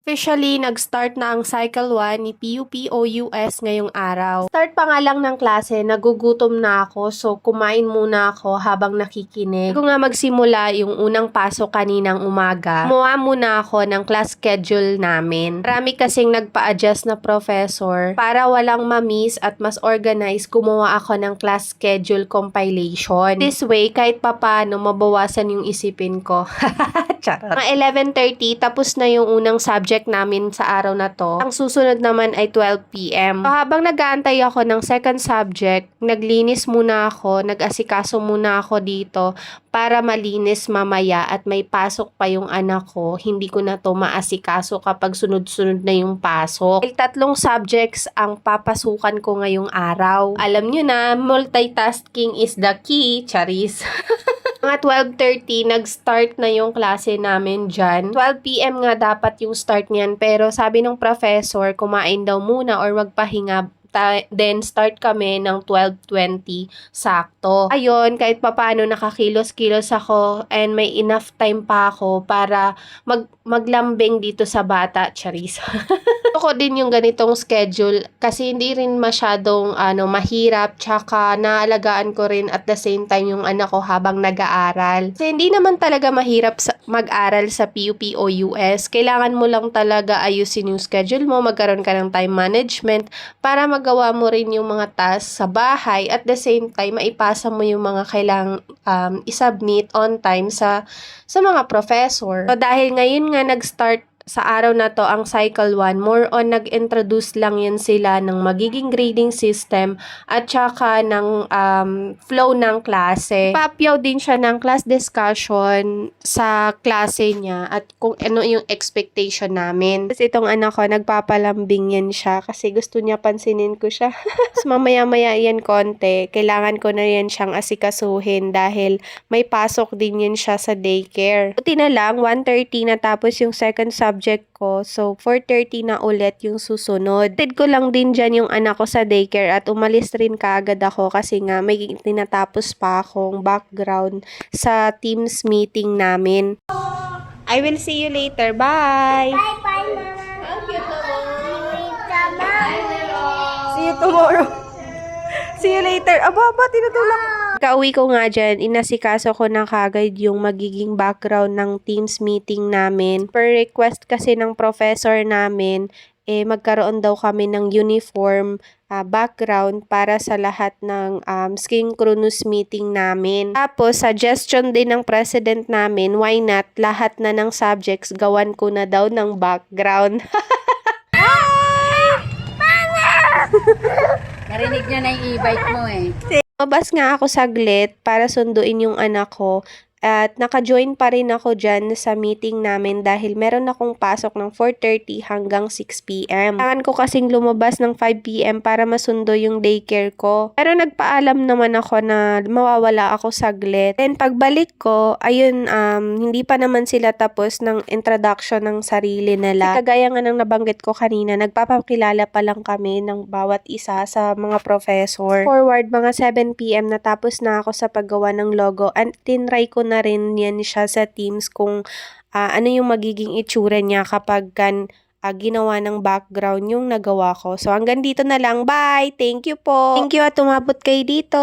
Officially, nag-start na ang Cycle 1 ni PUP-OUS ngayong araw. Start pa nga lang ng klase, nagugutom na ako, so kumain muna ako habang nakikinig. Bago nga magsimula yung unang pasok kaninang umaga, gumawa muna ako ng class schedule namin. Marami kasing nagpa-adjust na professor. Para walang ma-miss at mas organized, gumawa ako ng class schedule compilation. This way, kahit papano, mabawasan yung isipin ko. Charot. Mga 11:30, tapos na yung unang subject namin sa araw na to. Ang susunod naman ay 12 p.m. So, habang nag-aantay ako ng second subject, naglinis muna ako, nag-asikaso muna ako dito para malinis mamaya at may pasok pa yung anak ko. Hindi ko na to maasikaso kapag sunod-sunod na yung pasok. Dahil 3 subjects ang papasukan ko ngayong araw. Alam nyo na, multitasking is the key, charis. Mga 12:30, nag-start na yung klase namin dyan. 12 p.m. nga dapat yung start niyan, pero sabi ng professor, kumain daw muna or magpahinga. Then, start kami ng 12:20 sakto. Ayun, kahit papano nakakilos-kilos ako and may enough time pa ako para maglambing dito sa bata, charis. Ako din yung ganitong schedule kasi hindi rin masyadong mahirap, tsaka naalagaan ko rin at the same time yung anak ko habang nag-aaral. Kasi hindi naman talaga mahirap mag-aral sa PUP-OUS. Kailangan mo lang talaga ayusin yung schedule mo, magkaroon ka ng time management para magawa mo rin yung mga tasks sa bahay at the same time maipasa mo yung mga kailangang isubmit on time sa mga professor. So dahil ngayon nga nag-start sa araw na to ang Cycle 1, more on nag-introduce lang yan sila ng magiging grading system at saka ng flow ng klase. Papyaw din siya ng class discussion sa klase niya at kung ano yung expectation namin. Kasi itong anak ko, nagpapalambing yan siya kasi gusto niya pansinin ko siya. So, mamaya-maya yan konti, kailangan ko na yan siyang asikasuhin dahil may pasok din yan siya sa daycare. Buti na lang, 1:30 na tapos yung second subject ko. So, 4:30 na ulit yung susunod. Tid ko lang din dyan yung anak ko sa daycare at umalis rin kaagad ako kasi nga may tinatapos pa akong background sa Teams meeting namin. I will see you later. Bye! Bye-bye, Mama. See you tomorrow. See you later. Aba, tinutulak. Kauwi ko nga dyan, inasikaso ko na kagad yung magiging background ng Teams meeting namin. Per request kasi ng professor namin, magkaroon daw kami ng uniform background para sa lahat ng synchronous meeting namin. Tapos, suggestion din ng president namin, why not, lahat na ng subjects, gawan ko na daw ng background. Narinig niya na yung e-bike mo eh. Mabas nga ako saglit para sunduin yung anak ko at naka-join pa rin ako dyan sa meeting namin dahil meron akong pasok ng 4:30 hanggang 6 p.m. Kailangan ko kasing lumabas ng 5 p.m. para masundo yung daycare ko. Pero nagpaalam naman ako na mawawala ako saglit. Then pagbalik ko, ayun, hindi pa naman sila tapos ng introduction ng sarili nila. Kagaya nga ng nabanggit ko kanina, nagpapakilala pa lang kami ng bawat isa sa mga professor. Forward, mga 7 p.m. natapos na ako sa paggawa ng logo at tinry ko na rin yan siya sa Teams kung ano yung magiging itsura niya kapag ginawa ng background yung nagawa ko. So hanggang dito na lang. Bye! Thank you po! Thank you at umabot kayo dito!